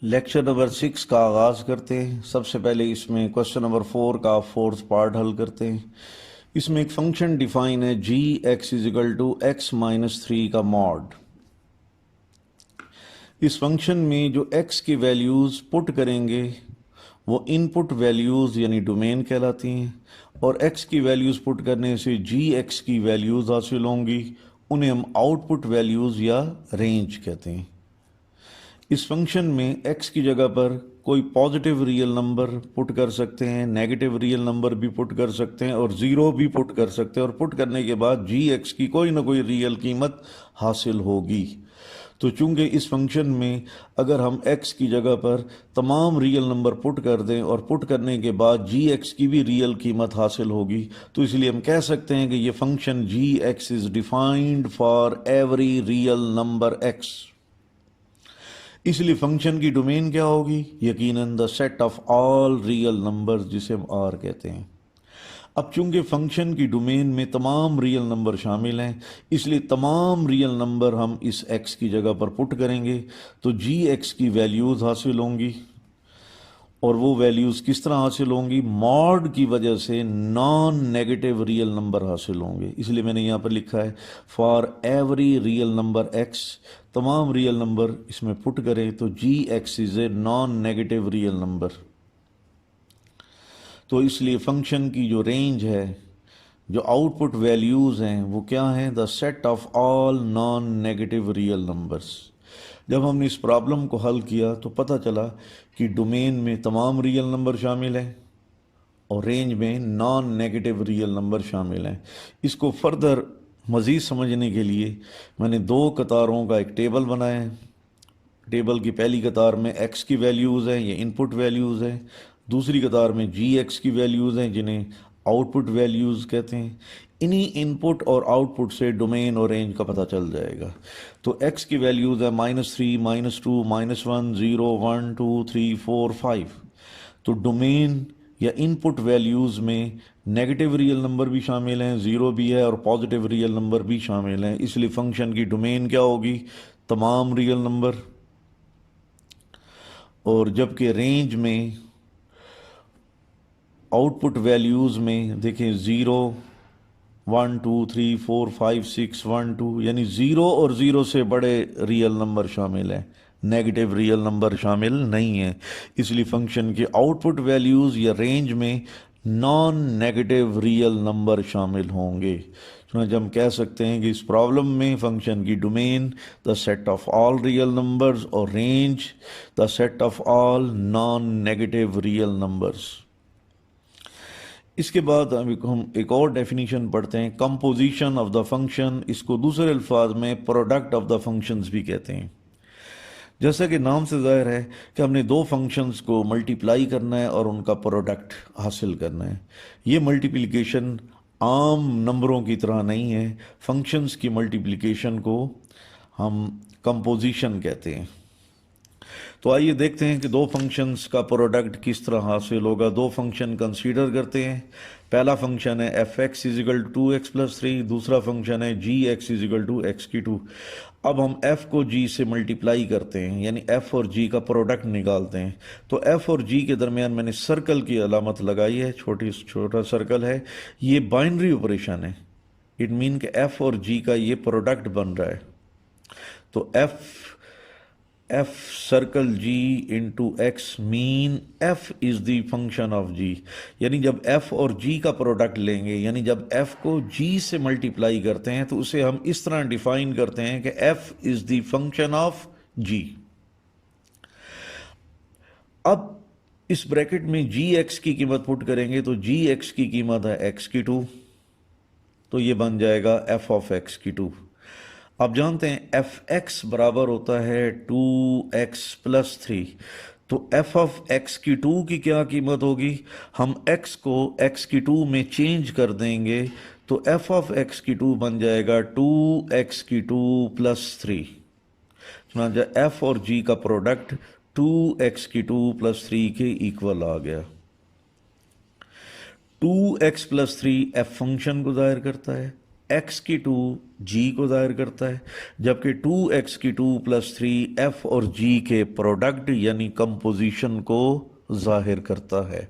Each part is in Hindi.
लेक्चर नंबर 6 का आगाज़ करते हैं। सबसे पहले इसमें क्वेश्चन नंबर 4 का फोर्थ पार्ट हल करते हैं। इसमें एक फंक्शन डिफाइन है G X is equal to X minus 3 का मॉड। इस फंक्शन में जो x की वैल्यूज़ पुट करेंगे वो इनपुट वैल्यूज़ यानी डोमेन कहलाती हैं, और x की वैल्यूज़ पुट करने से जी एक्स की वैल्यूज़ हासिल होंगी, उन्हें हम आउटपुट वैल्यूज़ या रेंज कहते हैं। इस फंक्शन में x की जगह पर कोई पॉजिटिव रियल नंबर पुट कर सकते हैं, नेगेटिव रियल नंबर भी पुट कर सकते हैं और ज़ीरो भी पुट कर सकते हैं, और पुट करने के बाद जी एक्स की कोई ना कोई रियल कीमत हासिल होगी। तो चूंकि इस फंक्शन में अगर हम x की जगह पर तमाम रियल नंबर पुट कर दें और पुट करने के बाद जी एक्स की भी रियल कीमत हासिल होगी, तो इसलिए हम कह सकते हैं कि ये function G X is defined for every real number x। इसलिए फंक्शन की डोमेन क्या होगी? यकीनन the set of all real numbers, जिसे हम आर कहते हैं। अब चूंकि फंक्शन की डोमेन में तमाम रियल नंबर शामिल हैं, इसलिए तमाम रियल नंबर हम इस x की जगह पर पुट करेंगे तो जी एक्स की वैल्यूज़ हासिल होंगी। और वो वैल्यूज़ किस तरह हासिल होंगी? मॉड की वजह से नॉन नेगेटिव रियल नंबर हासिल होंगे। इसलिए मैंने यहाँ पर लिखा है for every real number x, तमाम रियल नंबर इसमें पुट करें तो G X is a non negative real number. तो इसलिए फंक्शन की जो रेंज है, जो आउटपुट वैल्यूज़ हैं, वो क्या हैं? The set of all non negative real numbers. जब हमने इस प्रॉब्लम को हल किया तो पता चला कि डोमेन में तमाम रियल नंबर शामिल हैं और रेंज में नॉन नेगेटिव रियल नंबर शामिल हैं। इसको फर्दर मज़ीद समझने के लिए मैंने दो कतारों का एक टेबल बनाया है। टेबल की पहली कतार में x की वैल्यूज़ हैं, ये इनपुट वैल्यूज़ हैं। दूसरी कतार में जी एक्स की वैल्यूज़ हैं, जिन्हें आउटपुट वैल्यूज़ कहते हैं। इन्हीं इनपुट और आउटपुट से डोमेन और रेंज का पता चल जाएगा। तो x की वैल्यूज़ है -3, -2, -1, 0, 1, 2, 3, 4, 5। तो डोमेन या इनपुट वैल्यूज़ में नेगेटिव रियल नंबर भी शामिल हैं, ज़ीरो भी है, और पॉजिटिव रियल नंबर भी शामिल हैं। इसलिए फंक्शन की डोमेन क्या होगी? तमाम रियल नंबर। और जबकि रेंज में आउटपुट वैल्यूज़ में देखें 0, 1, 2, 3, 4, 5, 6, 1, 2, यानी 0 और 0 से बड़े रियल नंबर शामिल हैं, नेगेटिव रियल नंबर शामिल नहीं है। इसलिए फंक्शन के आउटपुट वैल्यूज़ या रेंज में नॉन नेगेटिव रियल नंबर शामिल होंगे। जब हम कह सकते हैं कि इस प्रॉब्लम में फंक्शन की domain the set of all real numbers और range the set of all non negative real numbers. इसके बाद हम एक और डेफिनेशन पढ़ते हैं, कंपोजिशन ऑफ द फंक्शन। इसको दूसरे अल्फाज में प्रोडक्ट ऑफ द फंक्शंस भी कहते हैं। जैसा कि नाम से जाहिर है कि हमने दो फंक्शंस को मल्टीप्लाई करना है और उनका प्रोडक्ट हासिल करना है। ये मल्टीप्लिकेशन आम नंबरों की तरह नहीं है। फंक्शंस की मल्टीप्लिकेशन को हम कंपोजिशन कहते हैं। तो आइए देखते हैं कि दो फंक्शंस का प्रोडक्ट किस तरह हासिल होगा। दो फंक्शन कंसीडर करते हैं। पहला फंक्शन है F X is equal to 2x + 3, दूसरा फंक्शन है G X is equal to x²। अब हम f को g से मल्टीप्लाई करते हैं, यानी f और g का प्रोडक्ट निकालते हैं। तो f और g के दरमियान मैंने सर्कल की अलामत लगाई है, छोटा सर्कल है। ये बाइनरी ऑपरेशन है। इट मीन कि f और g का ये प्रोडक्ट बन रहा है। तो f circle g into x mean f is the function of g। यानी जब f और g का प्रोडक्ट लेंगे, यानी जब f को g से मल्टीप्लाई करते हैं, तो उसे हम इस तरह डिफाइन करते हैं कि f is the function of g। अब इस ब्रैकेट में जी एक्स की कीमत पुट करेंगे तो जी एक्स की कीमत है x², तो ये बन जाएगा f ऑफ x²। आप जानते हैं एफ एक्स बराबर होता है 2x + 3। तो f ऑफ x² की क्या कीमत होगी? हम x को x² में चेंज कर देंगे तो f ऑफ x² बन जाएगा 2x² + 3। चुनांचे f और g का प्रोडक्ट 2x² + 3 के इक्वल आ गया। 2x + 3 f फंक्शन को जाहिर करता है एक्स की टू जी को जाहिर करता है, जबकि टू एक्स की टू प्लस थ्री एफ और जी के प्रोडक्ट यानी कंपोजिशन को जाहिर करता है।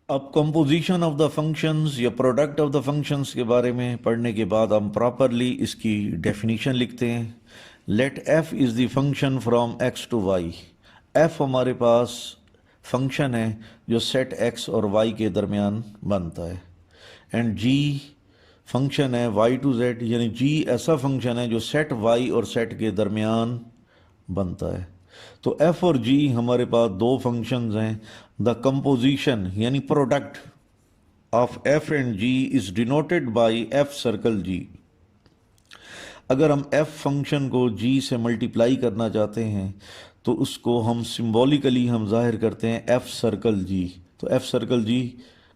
अब कंपोजिशन ऑफ द फंक्शंस या प्रोडक्ट ऑफ द फंक्शंस के बारे में पढ़ने के बाद हम प्रॉपरली इसकी डेफिनेशन लिखते हैं। Let F is the function from X to Y. F हमारे पास फंक्शन है जो सेट एक्स और वाई के दरमियान बनता है, एंड जी फंक्शन है वाई टू जेड, यानी जी ऐसा फंक्शन है जो सेट वाई और सेट के दरमियान बनता है। तो एफ और जी हमारे पास दो फंक्शंस हैं। द कंपोजिशन यानी product of F and G is denoted by F circle G. अगर हम एफ फंक्शन को जी से मल्टीप्लाई करना चाहते हैं तो उसको हम सिंबॉलिकली हम जाहिर करते हैं एफ सर्कल जी। तो एफ सर्कल जी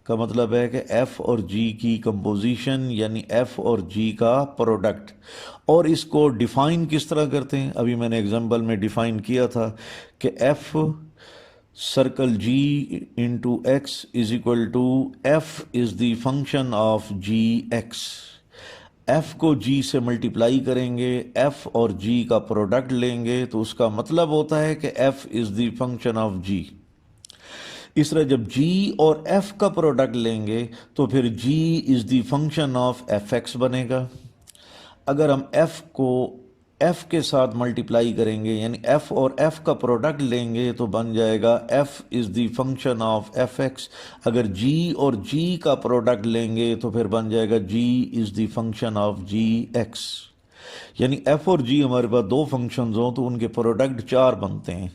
का मतलब है कि एफ और जी की कंपोजिशन यानी एफ और जी का प्रोडक्ट। और इसको डिफाइन किस तरह करते हैं, अभी मैंने एग्जांपल में डिफाइन किया था कि F circle G into X is equal to F is the function of G X. F को जी से मल्टीप्लाई करेंगे, एफ और जी का प्रोडक्ट लेंगे, तो उसका मतलब होता है कि F is the function of G. इस तरह जब जी और एफ का प्रोडक्ट लेंगे तो फिर G is the function of F X बनेगा। अगर हम एफ को एफ के साथ मल्टीप्लाई करेंगे यानी एफ और एफ का प्रोडक्ट लेंगे तो बन जाएगा F is the function of F x. अगर जी और जी का प्रोडक्ट लेंगे तो फिर बन जाएगा G is the function of G X. यानी एफ और जी हमारे पास दो फंक्शंस हों तो उनके प्रोडक्ट चार बनते हैं।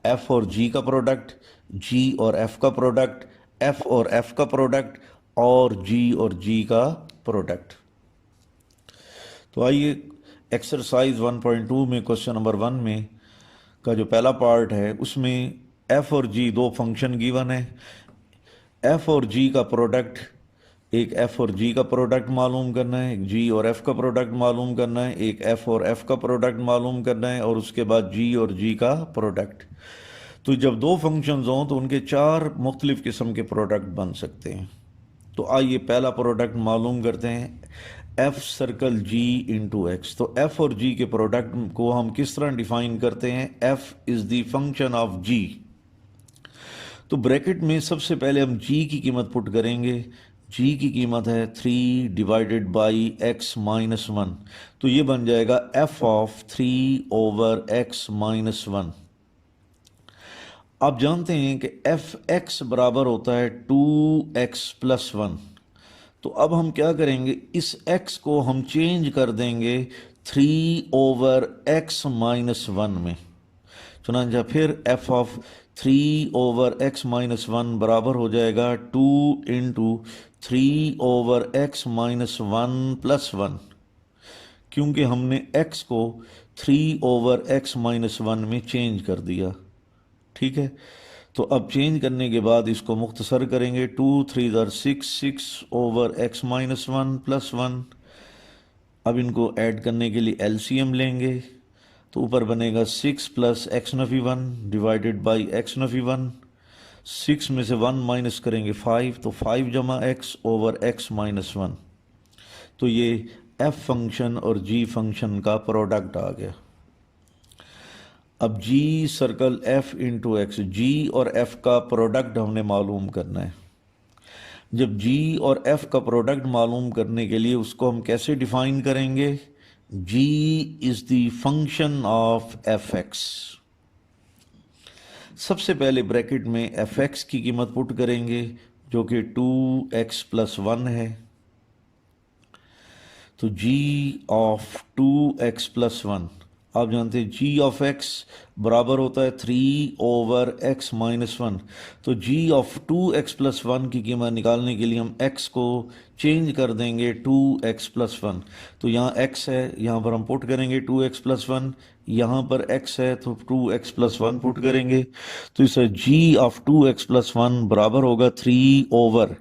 एफ और जी का प्रोडक्ट, जी और एफ का प्रोडक्ट, एफ और एफ का प्रोडक्ट, और जी और जी का प्रोडक्ट। तो आइए एक्सरसाइज 1.2 में क्वेश्चन नंबर 1 में का जो पहला पार्ट है उसमें एफ और जी दो फंक्शन गिवन है। एफ और जी का प्रोडक्ट, एक एफ और जी का प्रोडक्ट मालूम करना है, एक जी और एफ का प्रोडक्ट मालूम करना है, एक एफ और एफ का प्रोडक्ट मालूम करना है, और उसके बाद जी और जी का प्रोडक्ट। तो जब दो फंक्शंस हों तो उनके चार मुख्तलिफ किस्म के प्रोडक्ट बन सकते हैं। तो आइए पहला प्रोडक्ट मालूम करते हैं, F circle G into x. तो एफ और जी के प्रोडक्ट को हम किस तरह डिफाइन करते हैं, F is the function of G. तो ब्रैकेट में सबसे पहले हम जी की कीमत पुट करेंगे। जी की कीमत है 3 डिवाइडेड बाई एक्स माइनस 1, तो ये बन जाएगा F of 3 over x minus 1। आप जानते हैं कि एफ एक्स बराबर होता है 2x प्लस 1। तो अब हम क्या करेंगे, इस x को हम चेंज कर देंगे 3 ओवर x माइनस 1 में। चुनांचा फिर f of 3 over x minus 1 बराबर हो जाएगा 2 into 3 over x minus 1 plus 1, क्योंकि हमने x को 3 ओवर x माइनस 1 में चेंज कर दिया। ठीक है, तो अब चेंज करने के बाद इसको मुख्तसर करेंगे, 2 3 ज़र 6, 6 ओवर x माइनस 1 प्लस 1। अब इनको ऐड करने के लिए एलसीएम लेंगे, तो ऊपर बनेगा 6 plus x Nafi 1 divided by x Nafi 1। 6 में से 1 माइनस करेंगे 5, तो 5 जमा x ओवर x माइनस 1। तो ये f फंक्शन और g फंक्शन का प्रोडक्ट आ गया। अब g circle f into X, G और f का प्रोडक्ट हमने मालूम करना है। जब g और f का प्रोडक्ट मालूम करने के लिए उसको हम कैसे डिफाइन करेंगे, g is the function of fx। सबसे पहले ब्रैकेट में fx की कीमत पुट करेंगे जो कि 2x प्लस 1 है। तो g ऑफ 2x प्लस 1, आप जानते हैं g ऑफ x बराबर होता है 3 ओवर x माइनस 1। तो g ऑफ 2x प्लस 1 की कीमत निकालने के लिए हम x को चेंज कर देंगे 2x प्लस 1। तो यहाँ x है, यहाँ पर हम पुट करेंगे 2x प्लस 1, यहाँ पर x है तो 2x प्लस 1 पुट करेंगे। तो इसे g ऑफ 2x प्लस 1 बराबर होगा 3 ओवर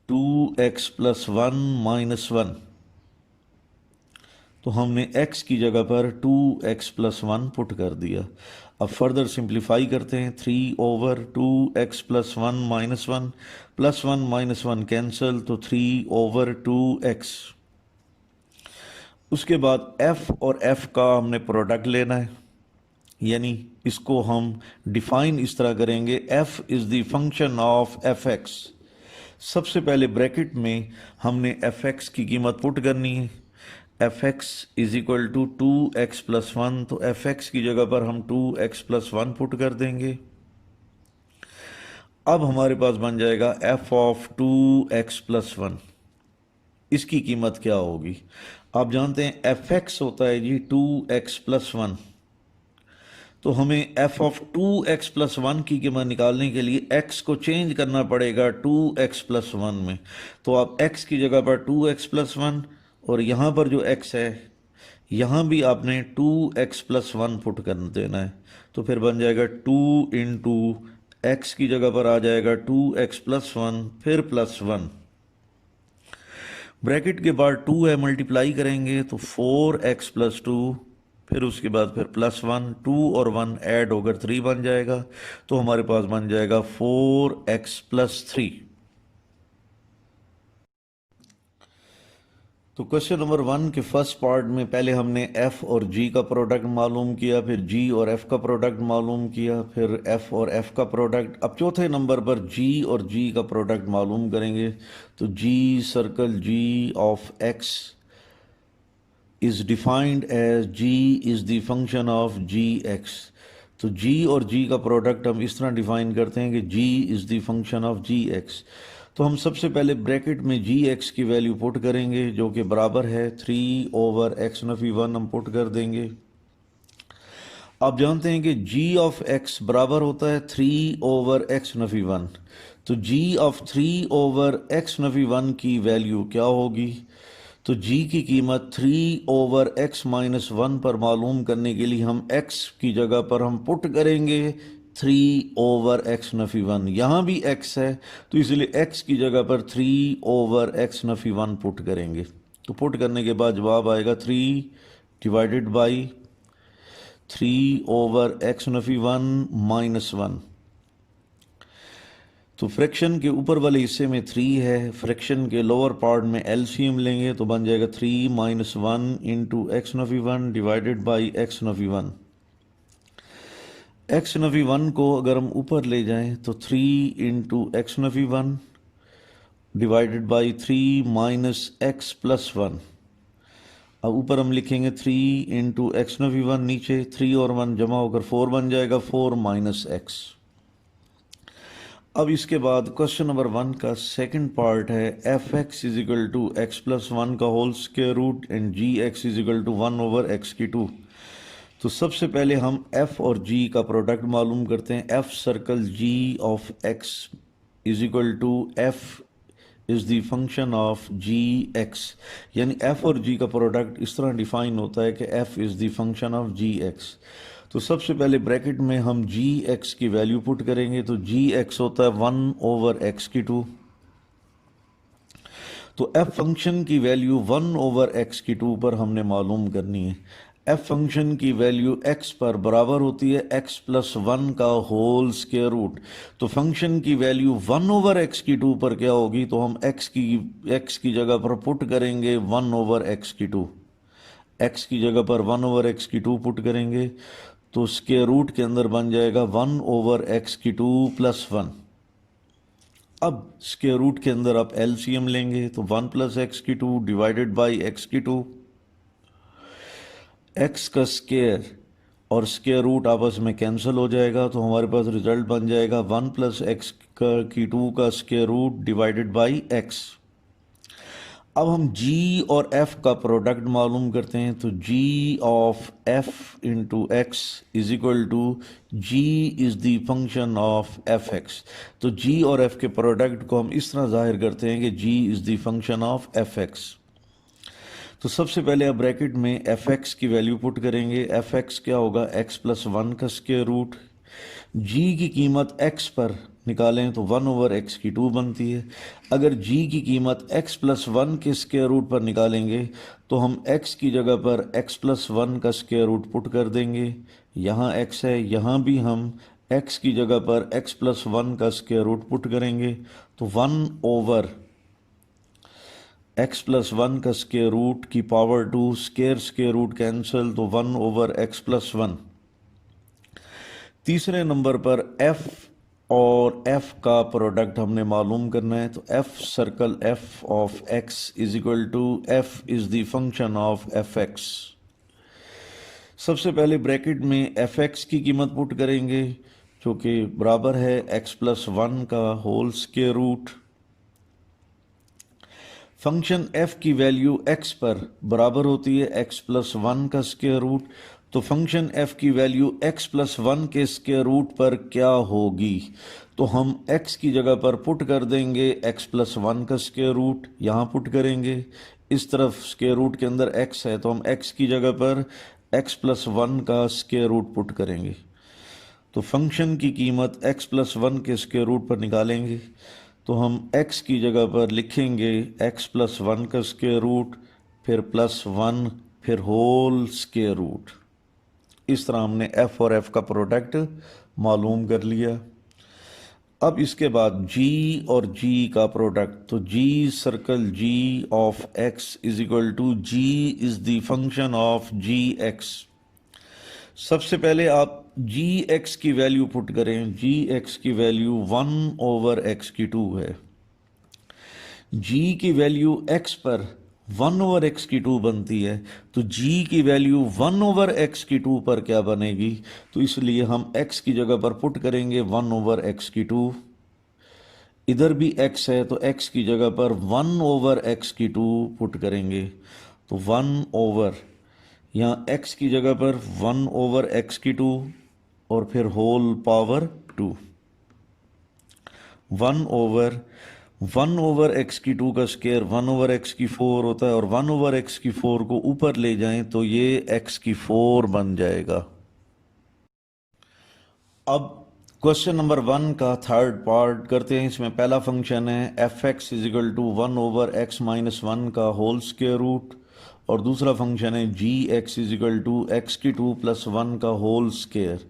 2x प्लस 1 माइनस 1। तो हमने x की जगह पर 2x प्लस 1 पुट कर दिया। अब फर्दर सिंप्लीफाई करते हैं, 3/2x plus 1 minus 1 plus 1 minus 1 cancel, तो 3/2x। उसके बाद f और f का हमने प्रोडक्ट लेना है, यानी इसको हम डिफाइन इस तरह करेंगे, f is the function of fx। सबसे पहले ब्रैकेट में हमने fx की कीमत पुट करनी है, fx is equal to 2x plus 1, तो fx की जगह पर हम 2x प्लस 1 पुट कर देंगे। अब हमारे पास बन जाएगा f ऑफ 2x प्लस 1। इसकी कीमत क्या होगी? आप जानते हैं fx होता है जी 2x प्लस 1, तो हमें f ऑफ 2x प्लस 1 की कीमत निकालने के लिए x को चेंज करना पड़ेगा 2x प्लस 1 में। तो आप x की जगह पर 2x प्लस 1 और यहाँ पर जो x है यहाँ भी आपने 2x प्लस 1 पुट कर देना है, तो फिर बन जाएगा 2 इंटू x की जगह पर आ जाएगा 2x प्लस 1 फिर प्लस 1, ब्रैकेट के बाद 2 है, मल्टीप्लाई करेंगे तो 4x प्लस 2, फिर उसके बाद फिर प्लस 1, 2 और 1 ऐड होकर 3 बन जाएगा, तो हमारे पास बन जाएगा 4x प्लस 3। तो क्वेश्चन नंबर 1 के फर्स्ट पार्ट में पहले हमने f और g का प्रोडक्ट मालूम किया, फिर g और f का प्रोडक्ट मालूम किया, फिर f और f का प्रोडक्ट। अब चौथे नंबर पर g और g का प्रोडक्ट मालूम करेंगे। तो g circle g of x is defined as g is the function of gx। तो g और g का प्रोडक्ट हम इस तरह डिफाइन करते हैं कि g is the function of gx। तो हम सबसे पहले ब्रैकेट में gx की वैल्यू पुट करेंगे जो कि बराबर है 3/x नफी 1 हम पुट कर देंगे। आप जानते हैं कि g ऑफ x बराबर होता है 3/x नफी 1, तो g ऑफ 3/x नफी 1 की वैल्यू क्या होगी? तो g की कीमत 3/x माइनस 1 पर मालूम करने के लिए हम x की जगह पर हम पुट करेंगे 3/x नफी 1। यहाँ भी x है तो इसलिए x की जगह पर 3/x नफी 1 पुट करेंगे। तो पुट करने के बाद जवाब आएगा 3 divided by 3/x Nafi 1 minus 1। तो फ्रैक्शन के ऊपर वाले हिस्से में 3 है, फ्रैक्शन के लोअर पार्ट में एलसीएम लेंगे तो बन जाएगा 3 minus 1 into x Nafi 1 divided by x Nafi 1। X Nafi 1 को अगर हम ऊपर ले जाएं तो 3 into x Nafi 1 divided by 3 minus x plus 1। अब ऊपर हम लिखेंगे 3 इंटू एक्स नफी 1, नीचे 3 और 1 जमा होकर 4 बन जाएगा, 4 माइनस एक्स। अब इसके बाद क्वेश्चन नंबर 1 का सेकंड पार्ट है F X is equal to X plus 1 का whole square root and G X is equal to 1/x की 2। तो सबसे पहले हम f और g का प्रोडक्ट मालूम करते हैं। f circle g of x is equal to f is the function of G X, यानी f और g का प्रोडक्ट इस तरह डिफाइन होता है कि f is the function of G X. तो सबसे पहले ब्रैकेट में हम जी एक्स की वैल्यू पुट करेंगे, तो जी एक्स होता है 1/x की 2। तो f फंक्शन की वैल्यू 1/x की 2 पर हमने मालूम करनी है। f फंक्शन की वैल्यू x पर बराबर होती है x प्लस 1 का होल स्क्वायर रूट। तो फंक्शन की वैल्यू 1/x की 2 पर क्या होगी? तो हम x की जगह पर पुट करेंगे 1/x की 2। x की जगह पर 1/x की 2 पुट करेंगे तो स्क्वायर रूट के अंदर बन जाएगा 1/x की 2 प्लस 1। अब स्क्वायर रूट के अंदर आप एलसीएम लेंगे तो 1 प्लस एक्स की 2 डिवाइडेड बाई एक्स की 2। एक्स का स्क्वायर और स्क्वायर रूट आपस में कैंसिल हो जाएगा तो हमारे पास रिजल्ट बन जाएगा 1 प्लस एक्स की 2 का square root divided by X. अब हम g और f का प्रोडक्ट मालूम करते हैं, तो g of f into X is equal to g is the function of F X. तो g और f के प्रोडक्ट को हम इस तरह जाहिर करते हैं कि g is the function of F X. तो सबसे पहले आप ब्रैकेट में एफ एक्स की वैल्यू पुट करेंगे। एफ एक्स क्या होगा? x प्लस 1 का स्क्वायर रूट। g की कीमत x पर निकालें तो 1 ओवर एक्स की 2 बनती है। अगर जी की कीमत x प्लस 1 के स्क्वायर रूट पर निकालेंगे तो हम x की जगह पर x प्लस 1 का स्क्वायर रूट पुट कर देंगे। यहाँ x है, यहाँ भी हम x की जगह पर x प्लस 1 का स्क्वायर रूट पुट करेंगे तो 1 ओवर x प्लस 1 का स्क्वायर रूट की पावर 2, स्क्वायर रूट कैंसिल तो 1 ओवर x प्लस 1। तीसरे नंबर पर f और f का प्रोडक्ट हमने मालूम करना है तो f circle f of x is equal to f is the function of fx। सबसे पहले ब्रैकेट में fx की कीमत पुट करेंगे जो कि बराबर है x प्लस 1 का whole square root. Function f की वैल्यू x पर बराबर होती है x प्लस 1 का स्क्वायर रूट, तो फंक्शन f की वैल्यू x प्लस 1 के स्क्वायर रूट पर क्या होगी, तो हम x की जगह पर पुट कर देंगे x प्लस 1 का स्क्वायर रूट, यहाँ पुट करेंगे। इस तरफ स्क्वायर रूट के अंदर x है तो हम x की जगह पर x प्लस 1 का स्क्वायर रूट पुट करेंगे। तो फंक्शन की कीमत x प्लस 1 के स्क्वायर रूट पर निकालेंगे तो हम x की जगह पर लिखेंगे x प्लस 1 का स्क्वायर रूट, फिर प्लस 1, फिर होल स्क्वायर रूट। इस तरह हमने f और f का प्रोडक्ट मालूम कर लिया। अब इसके बाद g और g का प्रोडक्ट, तो g circle g of x is equal to g is the function of gx। सबसे पहले आप gx की वैल्यू पुट करें, gx की वैल्यू 1 ओवर x की 2 है। g की वैल्यू x पर 1 ओवर x की 2 बनती है तो g की वैल्यू 1 ओवर x की 2 पर क्या बनेगी, तो इसलिए हम x की जगह पर पुट करेंगे 1 ओवर x की 2। इधर भी x है तो x की जगह पर 1 ओवर x की 2 पुट करेंगे तो 1 ओवर, यहाँ x की जगह पर 1 ओवर x की 2 और फिर होल पावर 2। 1 ओवर x की 2 का स्क्वायर 1 ओवर x की 4 होता है और 1 ओवर x की 4 को ऊपर ले जाएं तो ये x की 4 बन जाएगा। अब क्वेश्चन नंबर 1 का थर्ड पार्ट करते हैं। इसमें पहला फंक्शन है fx is equal to 1 over x minus 1 का होल स्क्वायर रूट और दूसरा फंक्शन है gx is equal to x की 2 प्लस 1 का होल स्क्वायर।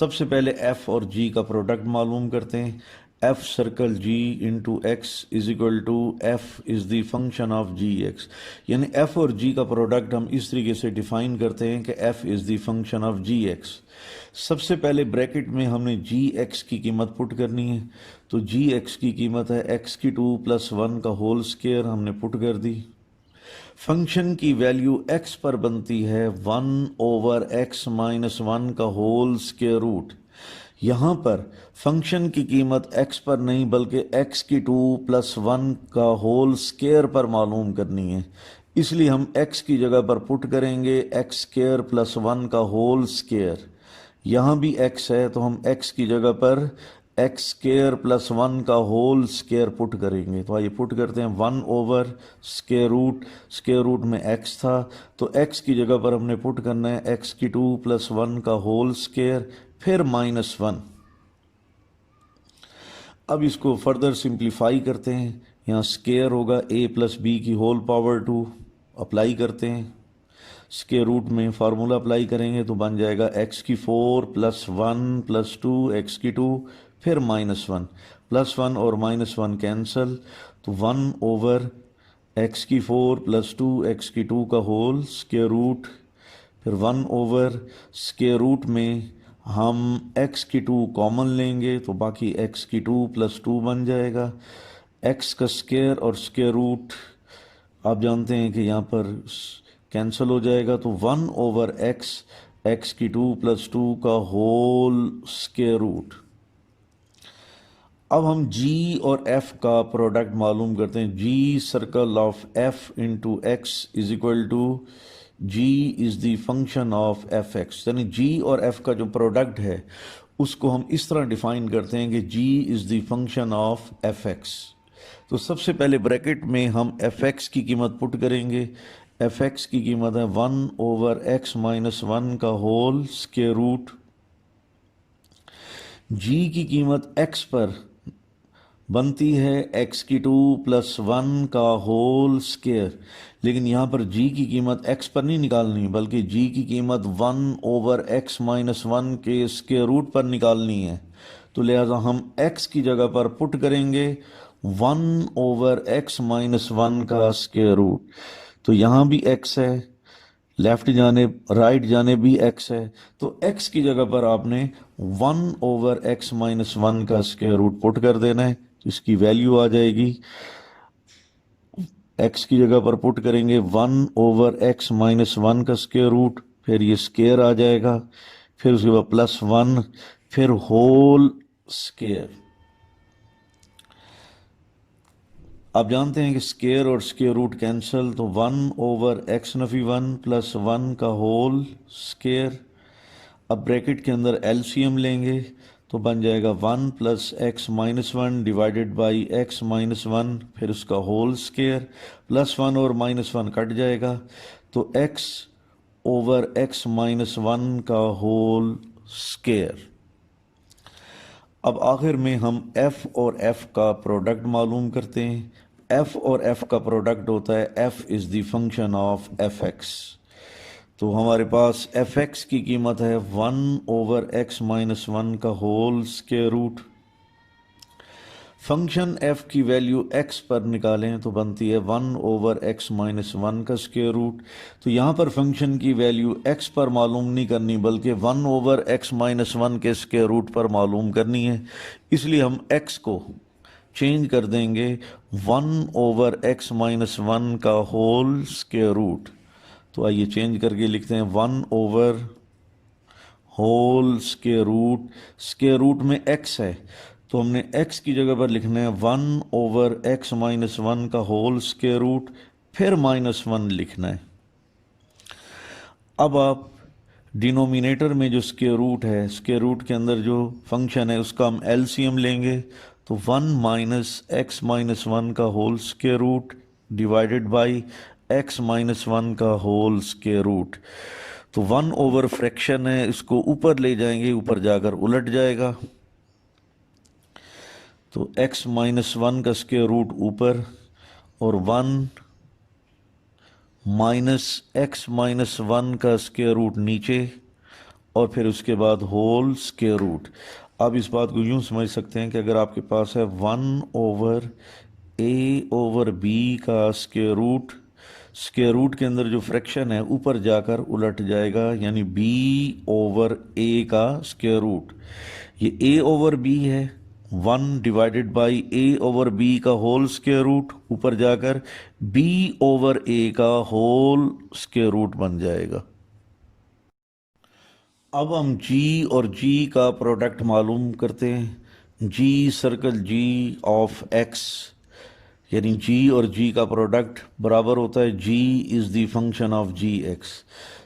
सबसे पहले f और g का प्रोडक्ट मालूम करते हैं। f circle g into x is equal to f is the function of gx, यानी f और g का प्रोडक्ट हम इस तरीके से डिफाइन करते हैं कि f is the function of gx। सबसे पहले ब्रैकेट में हमने gx की कीमत पुट करनी है तो gx की कीमत है x की 2 प्लस 1 का होल स्क्वायर, हमने पुट कर दी। फंक्शन की वैल्यू x पर बनती है 1 ओवर x माइनस 1 का होल स्क्वायर रूट। यहाँ पर फंक्शन की कीमत x पर नहीं बल्कि x की 2 प्लस 1 का होल स्क्वायर पर मालूम करनी है, इसलिए हम x की जगह पर पुट करेंगे x स्क्वायर प्लस 1 का होल स्क्वायर। यहाँ भी x है तो हम x की जगह पर x स्क्वायर प्लस 1 का होल स्क्वायर पुट करेंगे। तो आइए पुट करते हैं 1 ओवर स्क्वायर रूट में x था तो x की जगह पर हमने पुट करना है x की 2 प्लस 1 का होल स्क्वायर फिर माइनस 1। अब इसको फर्दर सिंप्लीफाई करते हैं, यहाँ स्क्वायर होगा a प्लस बी की होल पावर 2, अप्लाई करते हैं। स्क्वायर रूट में फार्मूला अप्लाई करेंगे तो बन जाएगा x की 4 प्लस 1 प्लस 2 x की 2 फिर माइनस 1, प्लस 1 और माइनस 1 कैंसल तो 1 ओवर x की 4 प्लस 2 x की 2 का होल स्क्वायर रूट, फिर 1 ओवर स्क्वायर रूट में हम x की 2 कॉमन लेंगे तो बाकी x की 2 प्लस 2 बन जाएगा। x का स्क्वायर और स्क्वायर रूट आप जानते हैं कि यहाँ पर कैंसिल हो जाएगा तो 1 ओवर x की 2 प्लस 2 का होल स्क्वायर रूट। अब हम g और f का प्रोडक्ट मालूम करते हैं। g circle of f into X is equal to g is the function of fx, यानी g और f का जो प्रोडक्ट है उसको हम इस तरह डिफाइन करते हैं कि g is the function of fx। तो सबसे पहले ब्रैकेट में हम fx की कीमत पुट करेंगे। fx की कीमत है 1 ओवर x माइनस 1 का होल स्क्वायर रूट। g की कीमत x पर बनती है एक्स की टू प्लस वन का होल स्केयर। लेकिन यहाँ पर जी की कीमत एक्स पर नहीं निकालनी, बल्कि जी की कीमत one over x minus one के स्केयर रूट पर निकालनी है। तो लिहाजा हम एक्स की जगह पर पुट करेंगे one over x minus one का स्केयर रूट। तो यहाँ भी एक्स है, लेफ्ट जाने राइट जाने भी एक्स है, तो एक्स की जगह पर आपने one over x minus one का स्क्वायर रूट पुट कर देना है। तो इसकी वैल्यू आ जाएगी, एक्स की जगह पर पुट करेंगे one over x minus one का स्क्वायर रूट, फिर ये स्क्वायर आ जाएगा, फिर उसके बाद प्लस वन, फिर होल स्क्वायर। आप जानते हैं कि स्क्वायर और स्क्वायर रूट कैंसिल, तो one over x Nafi one plus one का होल स्क्वायर। अब ब्रैकेट के अंदर एलसीएम लेंगे तो बन जाएगा one plus x minus one divided by X minus one, फिर उसका होल स्क्वायर, प्लस वन और माइनस वन कट जाएगा, तो x over x minus one का होल स्क्वायर। अब आखिर में हम f और f का प्रोडक्ट मालूम करते हैं। f और f का प्रोडक्ट होता है f is the function of fx। तो हमारे पास fx की कीमत है one over x minus one का whole square root. Function f की वैल्यू x पर निकालें तो बनती है one over x minus one का स्क्वायर रूट। तो यहाँ पर फंक्शन की वैल्यू x पर मालूम नहीं करनी, बल्कि one over x minus one के स्क्वायर रूट पर मालूम करनी है। इसलिए हम x को चेंज कर देंगे one over x minus one का होल स्क्वायर रूट। तो आइए चेंज करके लिखते हैं one over whole square root में x है, तो हमने x की जगह पर लिखना है one over x minus one का होल स्क्वायर रूट, फिर माइनस वन लिखना है। अब आप डिनोमिनेटर में जो स्क्वायर रूट है, स्क्वायर रूट के अंदर जो फंक्शन है, उसका हम एलसीएम लेंगे, तो one minus X minus one का whole square root divided by X minus one का होल स्क्वायर रूट। तो वन ओवर फ्रैक्शन है, इसको ऊपर ले जाएंगे, ऊपर जाकर उलट जाएगा, तो x माइनस वन का स्क्वायर रूट ऊपर और one minus X minus one का स्क्वायर रूट नीचे, और फिर उसके बाद होल स्क्वायर रूट। आप इस बात को यूं समझ सकते हैं कि अगर आपके पास है one over a over b का स्क्वायर रूट, स्क्वायर रूट के अंदर जो फ्रैक्शन है ऊपर जाकर उलट जाएगा, यानी b ओवर a का स्क्वायर रूट। ये a ओवर b है, one divided by a over b का होल स्क्वायर रूट, ऊपर जाकर b ओवर a का होल स्क्वायर रूट बन जाएगा। अब हम g और g का प्रोडक्ट मालूम करते हैं। g circle g of x, यानी g और g का प्रोडक्ट बराबर होता है g is the function of gx।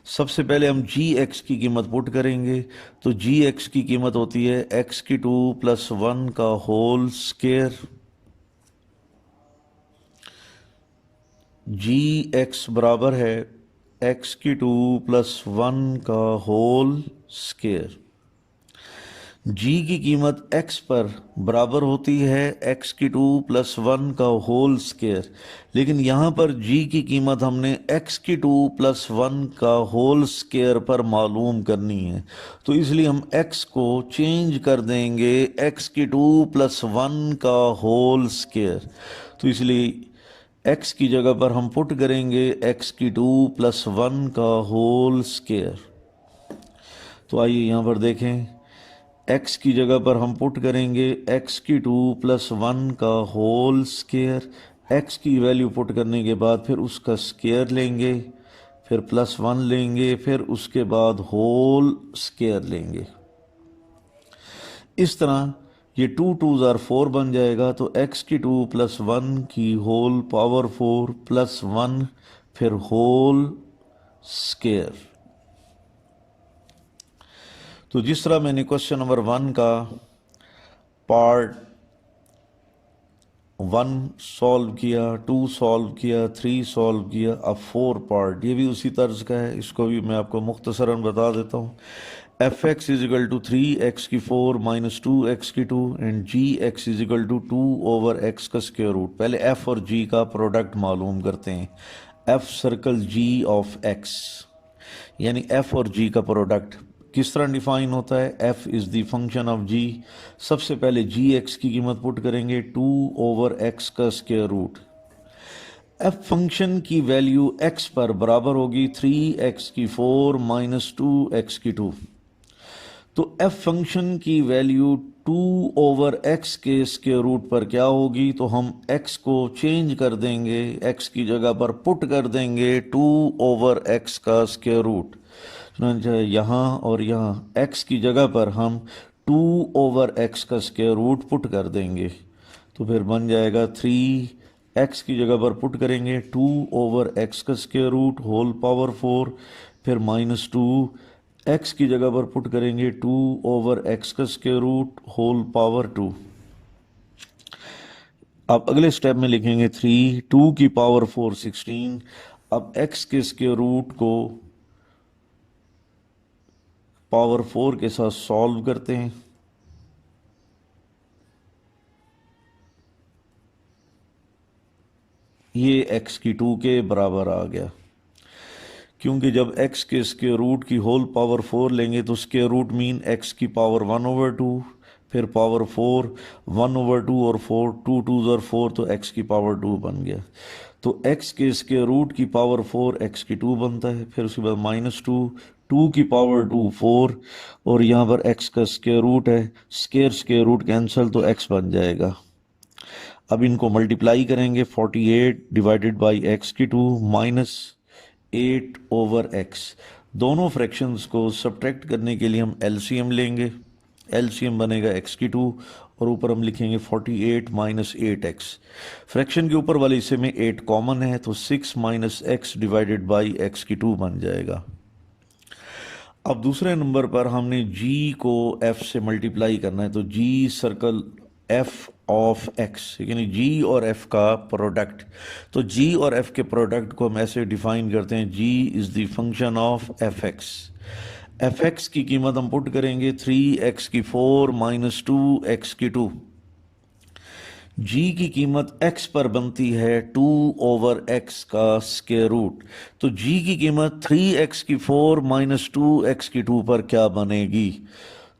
सबसे पहले हम gx की कीमत पुट करेंगे, तो gx की कीमत होती है x की टू प्लस वन का होल स्क्वायर। gx बराबर है x की टू प्लस वन का होल स्क्वायर। g की कीमत x पर बराबर होती है x की टू प्लस वन का होल स्क्वायर, लेकिन यहाँ पर g की कीमत हमने x की टू प्लस वन का होल स्क्वायर पर मालूम करनी है, तो इसलिए हम x को चेंज कर देंगे x की टू प्लस वन का होल स्क्वायर। तो इसलिए x की जगह पर हम पुट करेंगे x की टू प्लस वन का होल स्क्वायर। तो आइए यहाँ पर देखें, x की जगह पर हम पुट करेंगे x की टू प्लस वन का होल स्क्वायर। x की वैल्यू पुट करने के बाद फिर उसका स्क्वायर लेंगे, फिर प्लस वन लेंगे, फिर उसके बाद होल स्क्वायर लेंगे। इस तरह ये टू टू ज़ार फोर बन जाएगा, तो x की टू प्लस वन की whole power four plus one, फिर होल स्क्वायर। तो जिस तरह मैंने क्वेश्चन नंबर वन का पार्ट 1 सॉल्व किया, 2 सॉल्व किया, 3 सॉल्व किया, अब 4 पार्ट, ये भी उसी तर्ज का है, इसको भी मैं आपको मुख्तसरन बता देता हूँ। F X is equal to 3x की 4 माइनस 2x की 2 and G X is equal to 2 over x का स्क्वायर रूट। पहले f और g का प्रोडक्ट मालूम करते हैं। f circle g of x, यानी f और g का प्रोडक्ट किस तरह डिफाइन होता है? f is the function of g। सबसे पहले जी एक्स की कीमत पुट करेंगे 2 ओवर x का स्क्वायर रूट। f फंक्शन की वैल्यू x पर बराबर होगी 3x की 4 माइनस 2x की 2। तो f फंक्शन की वैल्यू 2 ओवर x के स्क्वायर रूट पर क्या होगी? तो हम x को चेंज कर देंगे, x की जगह पर पुट कर देंगे 2 ओवर x का स्क्वायर रूट। यहाँ और यहाँ x की जगह पर हम 2 ओवर x का स्क्वायर रूट पुट कर देंगे, तो फिर बन जाएगा 3 x की जगह पर पुट करेंगे 2 ओवर x का स्क्वायर रूट होल पावर 4, फिर माइनस 2 x की जगह पर पुट करेंगे 2 ओवर x का स्क्वायर रूट होल पावर 2। अब अगले स्टेप में लिखेंगे 3 2 की पावर 4 16। अब x के स्क्वायर रूट को पावर 4 के साथ सॉल्व करते हैं। ये x की 2 के बराबर आ गया, क्योंकि जब x के स्क्वायर रूट की होल पावर 4 लेंगे तो स्क्वायर रूट मीन x की पावर 1 ओवर 2, फिर पावर 4 1 ओवर 2 और 4 2 2 और 4, तो x की पावर 2 बन गया। तो x के स्क्वायर रूट की पावर 4 x की 2 बनता है, फिर उसके बाद माइनस 2 2 की पावर 2 4, और यहाँ पर x का स्क्वायर रूट है, स्क्वायर रूट कैंसिल, तो x बन जाएगा। अब इनको मल्टीप्लाई करेंगे 48 डिवाइडेड बाई x की 2 माइनस 8 ओवर x। दोनों फ्रैक्शंस को सब्ट्रैक्ट करने के लिए हम एलसीएम लेंगे। एलसीएम बनेगा x की 2 और ऊपर हम लिखेंगे 48 माइनस 8x। फ्रैक्शन के ऊपर वाले हिस्से में 8 कॉमन है, तो 6 minus x divided by x की 2 बन जाएगा। अब दूसरे नंबर पर हमने g को f से मल्टीप्लाई करना है, तो g circle f of x, यानी g और f का प्रोडक्ट। तो g और f के प्रोडक्ट को हम ऐसे डिफाइन करते हैं, g is the function of fx। fx की कीमत हम पुट करेंगे 3x की 4 माइनस 2x की 2। g की कीमत x पर बनती है 2 ओवर x का स्क्वायर रूट। तो g की कीमत 3x की 4 माइनस 2x की 2 पर क्या बनेगी?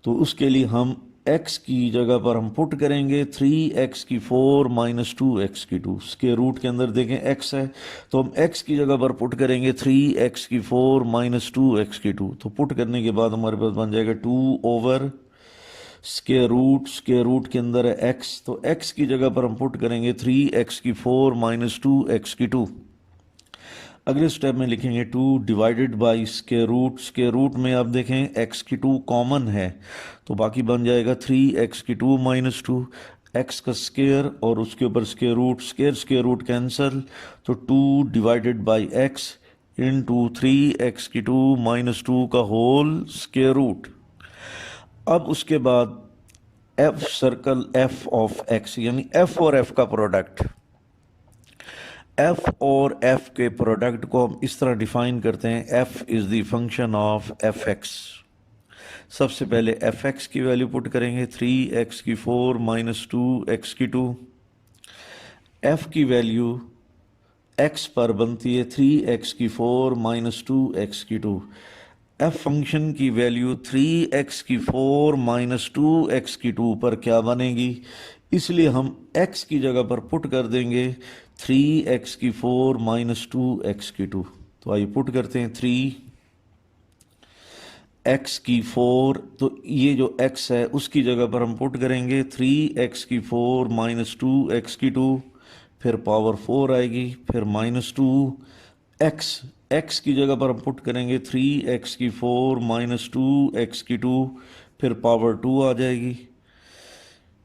तो उसके लिए हम x की जगह पर हम पुट करेंगे 3x की 4 माइनस 2x की 2। स्क्वायर रूट के अंदर देखें x है, तो हम x की जगह पर पुट करेंगे 3x की 4 माइनस 2x की 2। तो पुट करने के बाद हमारे पास बन जाएगा 2 ओवर स्क्वायर रूट के अंदर है x, तो x की जगह पर हम पुट करेंगे 3x की 4 माइनस 2x की 2। अगले स्टेप में लिखेंगे 2 डिवाइडेड बाई स्क्वायर रूट में आप देखें x की 2 कॉमन है, तो बाकी बन जाएगा 3x की 2 माइनस 2, x का स्क्वायर और उसके ऊपर स्क्वायर रूट कैंसिल, तो 2 divided by x into 3x की 2 माइनस 2 का होल स्क्वायर रूट। अब उसके बाद f circle f of x, यानी f और f का प्रोडक्ट। f और f के प्रोडक्ट को हम इस तरह डिफाइन करते हैं, f is the function of fx। सबसे पहले fx की वैल्यू पुट करेंगे 3x की 4 माइनस 2x की 2। f की वैल्यू x पर बनती है 3x की 4 माइनस 2x की 2। f फंक्शन की वैल्यू 3x की 4 माइनस 2x की 2 पर क्या बनेगी? इसलिए हम x की जगह पर पुट कर देंगे 3x की 4 माइनस 2x की 2। तो आइए पुट करते हैं 3x की 4, तो ये जो x है उसकी जगह पर हम पुट करेंगे 3x की 4 माइनस 2x की 2, फिर पावर 4 आएगी, फिर माइनस 2x की जगह पर हम पुट करेंगे 3x की 4 माइनस 2x की 2, फिर पावर 2 आ जाएगी।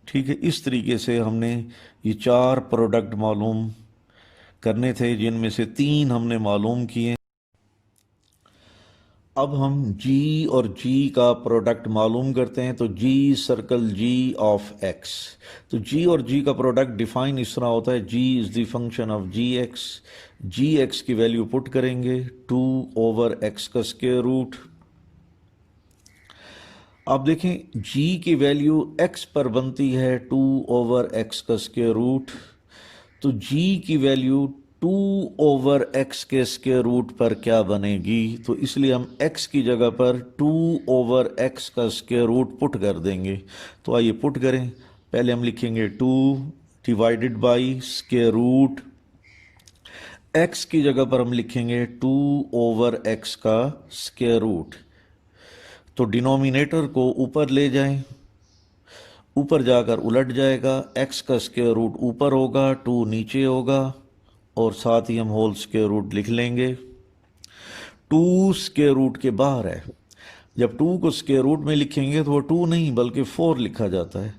ठीक है, इस तरीके से हमने ये 4 प्रोडक्ट मालूम करने थे, जिनमें से 3 हमने मालूम किए। अब हम g और g का प्रोडक्ट मालूम करते हैं। तो g circle g of x, तो g और g का प्रोडक्ट डिफाइन इस तरह होता है, g is the function of G X की वैल्यू पुट करेंगे 2 ओवर x का स्क्वायर रूट। अब देखें g की वैल्यू x पर बनती है 2 ओवर x का स्क्वायर रूट, तो g की वैल्यू 2 ओवर x के स्क्वायर रूट पर क्या बनेगी, तो इसलिए हम x की जगह पर 2 ओवर x का स्क्वायर रूट पुट कर देंगे। तो आइए पुट करें। पहले हम लिखेंगे 2 divided by square root, x की जगह पर हम लिखेंगे 2 ओवर x का स्क्वायर रूट। तो डिनोमिनेटर को ऊपर ले जाएं, ऊपर जाकर उलट जाएगा, x का स्क्वायर रूट ऊपर होगा, 2 नीचे होगा, और साथ ही हम होल स्क्वायर रूट लिख लेंगे। 2 स्क्वायर रूट के बाहर है, जब 2 को स्क्वायर रूट में लिखेंगे तो वो 2 नहीं बल्कि 4 लिखा जाता है।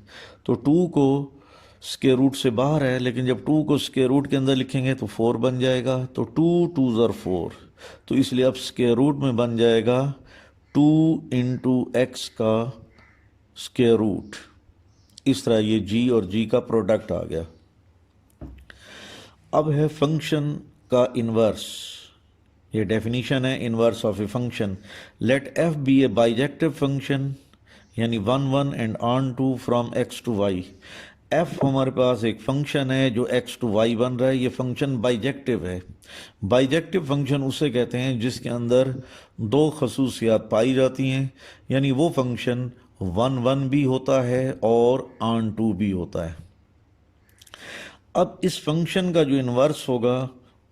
तो 2 को स्क्वायर रूट से बाहर है, लेकिन जब 2 को स्क्वायर रूट के अंदर लिखेंगे तो 4 बन जाएगा। तो 2 2s are 4, तो इसलिए अब स्क्वायर रूट में बन जाएगा 2 इंटू एक्स का स्क्वायर रूट। इस तरह ये g और g का प्रोडक्ट आ गया। अब है फंक्शन का इन्वर्स, ये डेफिनीशन है inverse of a function. Let f be a bijective function, यानी 1 1 and onto from x to y। f हमारे पास एक फंक्शन है जो x टू y बन रहा है, ये फंक्शन बाइजेक्टिव है। बाइजेक्टिव फंक्शन उसे कहते हैं जिसके अंदर 2 खसूसियात पाई जाती हैं, यानी वो फंक्शन 1 1 भी होता है और ऑन टू भी होता है। अब इस फंक्शन का जो इन्वर्स होगा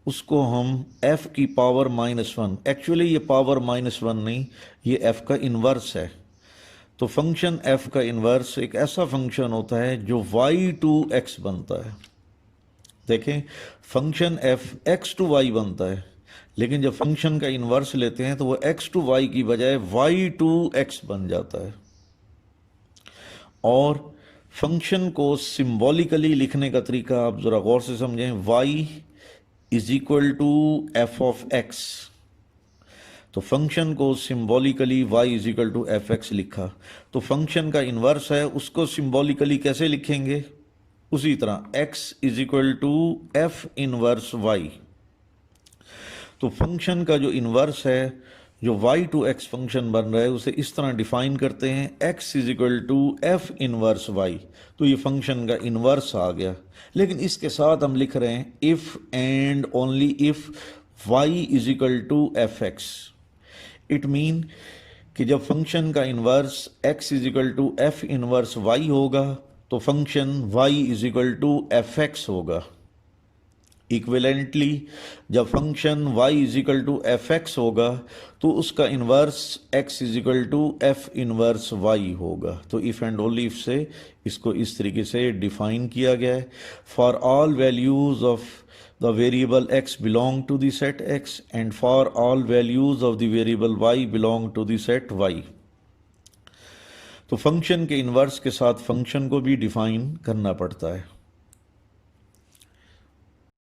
उसको हम f की पावर -1, एक्चुअली ये पावर -1 नहीं, ये f का इन्वर्स है। तो फंक्शन f का इन्वर्स एक ऐसा फंक्शन होता है जो y टू x बनता है। देखें, function f x to y बनता है, लेकिन जब फंक्शन का इन्वर्स लेते हैं तो वो x टू y की बजाय y टू x बन जाता है। और फंक्शन को सिंबॉलिकली लिखने का तरीका आप ज़रा गौर से समझें। y is equal to F of x, तो फंक्शन को symbolically y is equal to F X लिखा। तो फंक्शन का इन्वर्स है, उसको सिंबॉलिकली कैसे लिखेंगे, उसी तरह x is equal to F inverse y। तो फंक्शन का जो इन्वर्स है, जो y टू x फंक्शन बन रहा है, उसे इस तरह डिफाइन करते हैं x is equal to F inverse y। तो ये फंक्शन का इन्वर्स आ गया। लेकिन इसके साथ हम लिख रहे हैं if and only if y is equal to F X. It mean कि जब फंक्शन का inverse x is equal to F inverse y होगा तो function y is equal to F X होगा। इक्विवेलेंटली जब function y is equal to F X होगा तो उसका inverse x is equal to F inverse y होगा। तो इफ एंड ओनली इफ से इसको इस तरीके से डिफाइन किया गया है। For all values of the variable x belong to the set x and for all values of the variable y belong to the set y। तो फंक्शन के इन्वर्स के साथ फंक्शन को भी डिफाइन करना पड़ता है।